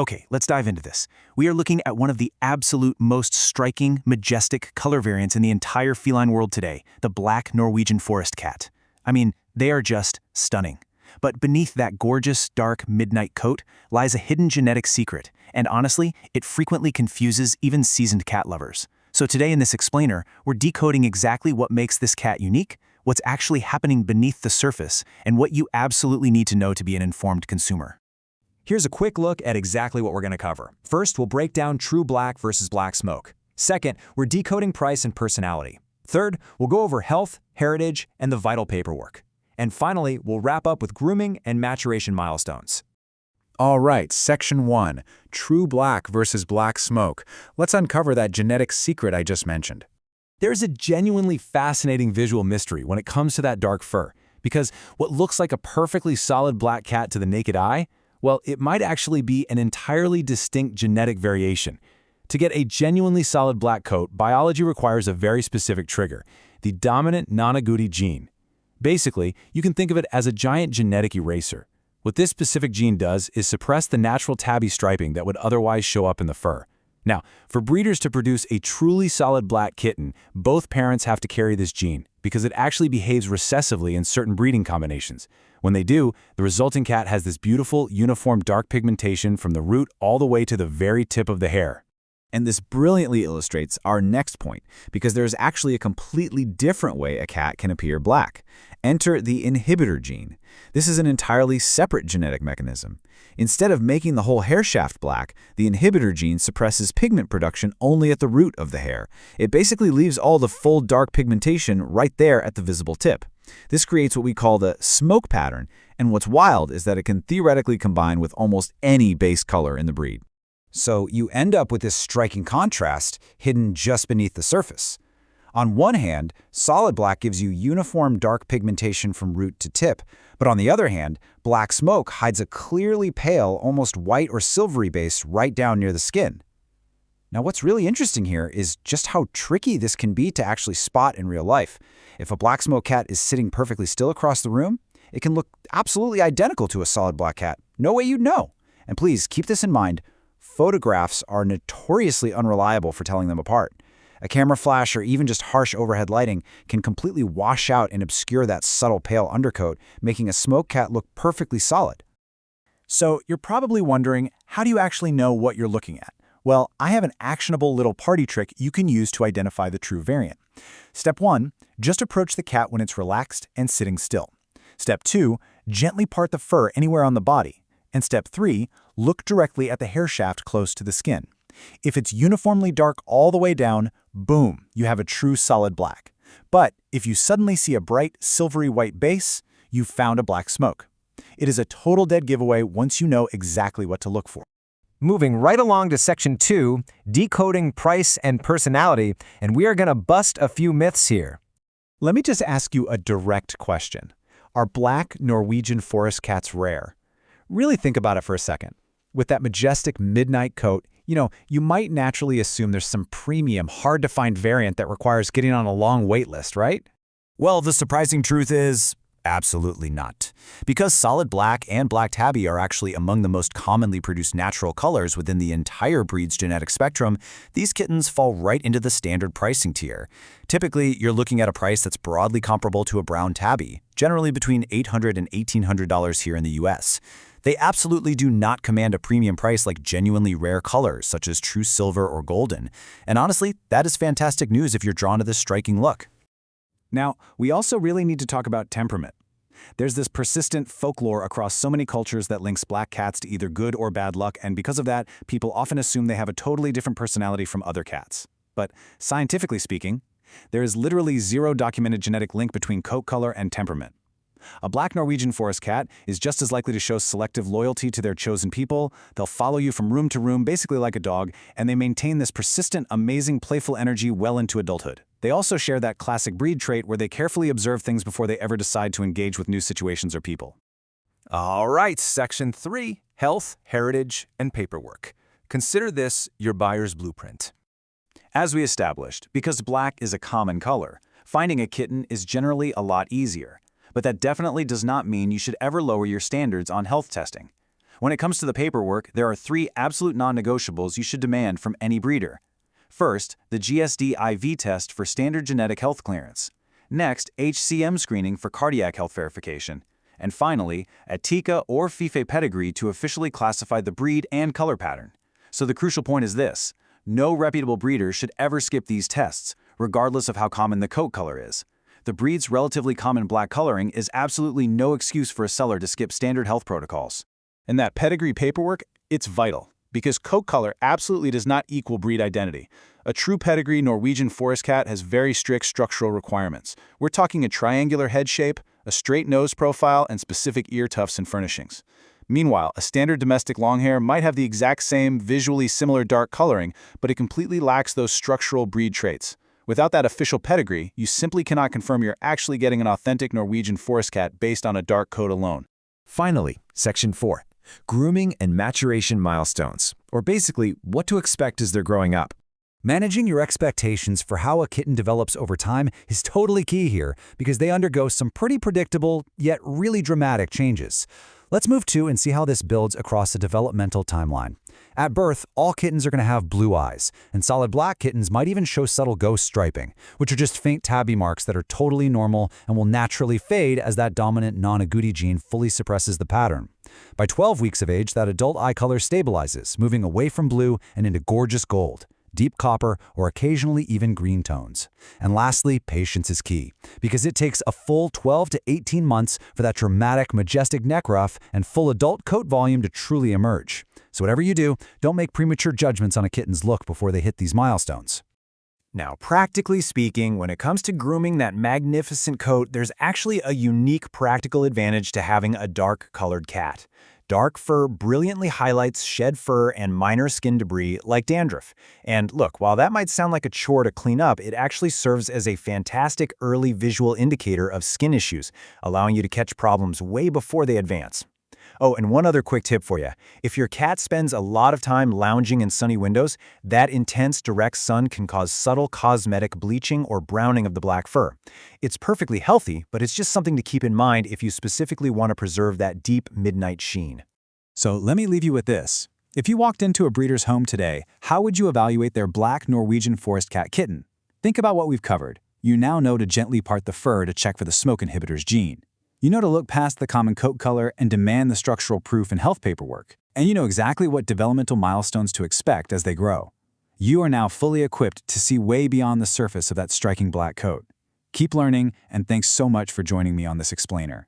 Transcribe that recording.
Okay, let's dive into this. We are looking at one of the absolute most striking, majestic color variants in the entire feline world today, the black Norwegian Forest Cat. I mean, they are just stunning. But beneath that gorgeous, dark, midnight coat lies a hidden genetic secret, and honestly, it frequently confuses even seasoned cat lovers. So today in this explainer, we're decoding exactly what makes this cat unique, what's actually happening beneath the surface, and what you absolutely need to know to be an informed consumer. Here's a quick look at exactly what we're going to cover. First, we'll break down true black versus black smoke. Second, we're decoding price and personality. Third, we'll go over health, heritage, and the vital paperwork. And finally, we'll wrap up with grooming and maturation milestones. All right, Section 1, True Black versus Black Smoke. Let's uncover that genetic secret I just mentioned. There's a genuinely fascinating visual mystery when it comes to that dark fur, because what looks like a perfectly solid black cat to the naked eye, well, it might actually be an entirely distinct genetic variation. To get a genuinely solid black coat, biology requires a very specific trigger, the dominant non-agouti gene. Basically, you can think of it as a giant genetic eraser. What this specific gene does is suppress the natural tabby striping that would otherwise show up in the fur. Now, for breeders to produce a truly solid black kitten, both parents have to carry this gene because it actually behaves recessively in certain breeding combinations. When they do, the resulting cat has this beautiful, uniform dark pigmentation from the root all the way to the very tip of the hair. And this brilliantly illustrates our next point, because there's actually a completely different way a cat can appear black. Enter the inhibitor gene. This is an entirely separate genetic mechanism. Instead of making the whole hair shaft black, the inhibitor gene suppresses pigment production only at the root of the hair. It basically leaves all the full dark pigmentation right there at the visible tip. This creates what we call the smoke pattern, and what's wild is that it can theoretically combine with almost any base color in the breed. So you end up with this striking contrast hidden just beneath the surface. On one hand, solid black gives you uniform dark pigmentation from root to tip, but on the other hand, black smoke hides a clearly pale, almost white or silvery base right down near the skin. Now what's really interesting here is just how tricky this can be to actually spot in real life. If a black smoke cat is sitting perfectly still across the room, it can look absolutely identical to a solid black cat. No way you'd know. And please keep this in mind. Photographs are notoriously unreliable for telling them apart. A camera flash or even just harsh overhead lighting can completely wash out and obscure that subtle pale undercoat, making a smoke cat look perfectly solid. So you're probably wondering, how do you actually know what you're looking at? Well, I have an actionable little party trick you can use to identify the true variant. Step 1, just approach the cat when it's relaxed and sitting still. Step 2, gently part the fur anywhere on the body. And Step 3, look directly at the hair shaft close to the skin. If it's uniformly dark all the way down, boom, you have a true solid black. But if you suddenly see a bright, silvery white base, you've found a black smoke. It is a total dead giveaway once you know exactly what to look for. Moving right along to Section 2, decoding price and personality, and we are going to bust a few myths here. Let me just ask you a direct question. Are black Norwegian forest cats rare? Really think about it for a second. With that majestic midnight coat, you might naturally assume there's some premium, hard-to-find variant that requires getting on a long wait list, right? Well, the surprising truth is, absolutely not. Because solid black and black tabby are actually among the most commonly produced natural colors within the entire breed's genetic spectrum, these kittens fall right into the standard pricing tier. Typically, you're looking at a price that's broadly comparable to a brown tabby, generally between $800 and $1,800 here in the US. They absolutely do not command a premium price like genuinely rare colors such as true silver or golden. And honestly, that is fantastic news if you're drawn to this striking look. Now, we also really need to talk about temperament. There's this persistent folklore across so many cultures that links black cats to either good or bad luck, and because of that, people often assume they have a totally different personality from other cats. But scientifically speaking, there is literally zero documented genetic link between coat color and temperament. A black Norwegian forest cat is just as likely to show selective loyalty to their chosen people. They'll follow you from room to room, basically like a dog, and they maintain this persistent, amazing, playful energy well into adulthood. They also share that classic breed trait where they carefully observe things before they ever decide to engage with new situations or people. All right, Section 3, health, heritage, and paperwork. Consider this your buyer's blueprint. As we established, because black is a common color, finding a kitten is generally a lot easier. But that definitely does not mean you should ever lower your standards on health testing. When it comes to the paperwork, there are 3 absolute non-negotiables you should demand from any breeder. First, the GSD IV test for standard genetic health clearance. Next, HCM screening for cardiac health verification. And finally, a TICA or FIFE pedigree to officially classify the breed and color pattern. So the crucial point is this: no reputable breeder should ever skip these tests, regardless of how common the coat color is. The breed's relatively common black coloring is absolutely no excuse for a seller to skip standard health protocols. And that pedigree paperwork, it's vital, because coat color absolutely does not equal breed identity. A true pedigree Norwegian Forest Cat has very strict structural requirements. We're talking a triangular head shape, a straight nose profile, and specific ear tufts and furnishings. Meanwhile, a standard domestic longhair might have the exact same visually similar dark coloring, but it completely lacks those structural breed traits. Without that official pedigree, you simply cannot confirm you're actually getting an authentic Norwegian Forest Cat based on a dark coat alone. Finally, Section 4. Grooming and maturation milestones, or basically what to expect as they're growing up. Managing your expectations for how a kitten develops over time is totally key here because they undergo some pretty predictable, yet really dramatic changes. Let's move to and see how this builds across a developmental timeline. At birth, all kittens are going to have blue eyes, and solid black kittens might even show subtle ghost striping, which are just faint tabby marks that are totally normal and will naturally fade as that dominant non-agouti gene fully suppresses the pattern. By 12 weeks of age, that adult eye color stabilizes, moving away from blue and into gorgeous gold, deep copper, or occasionally even green tones. And lastly, patience is key, because it takes a full 12 to 18 months for that dramatic, majestic neck ruff and full adult coat volume to truly emerge. So whatever you do, don't make premature judgments on a kitten's look before they hit these milestones. Now, practically speaking, when it comes to grooming that magnificent coat, there's actually a unique practical advantage to having a dark-colored cat. Dark fur brilliantly highlights shed fur and minor skin debris like dandruff. And look, while that might sound like a chore to clean up, it actually serves as a fantastic early visual indicator of skin issues, allowing you to catch problems way before they advance. Oh, and one other quick tip for you. If your cat spends a lot of time lounging in sunny windows, that intense direct sun can cause subtle cosmetic bleaching or browning of the black fur. It's perfectly healthy, but it's just something to keep in mind if you specifically want to preserve that deep midnight sheen. So let me leave you with this. If you walked into a breeder's home today, how would you evaluate their black Norwegian Forest Cat kitten? Think about what we've covered. You now know to gently part the fur to check for the smoke inhibitors gene. You know to look past the common coat color and demand the structural proof and health paperwork. And you know exactly what developmental milestones to expect as they grow. You are now fully equipped to see way beyond the surface of that striking black coat. Keep learning, and thanks so much for joining me on this explainer.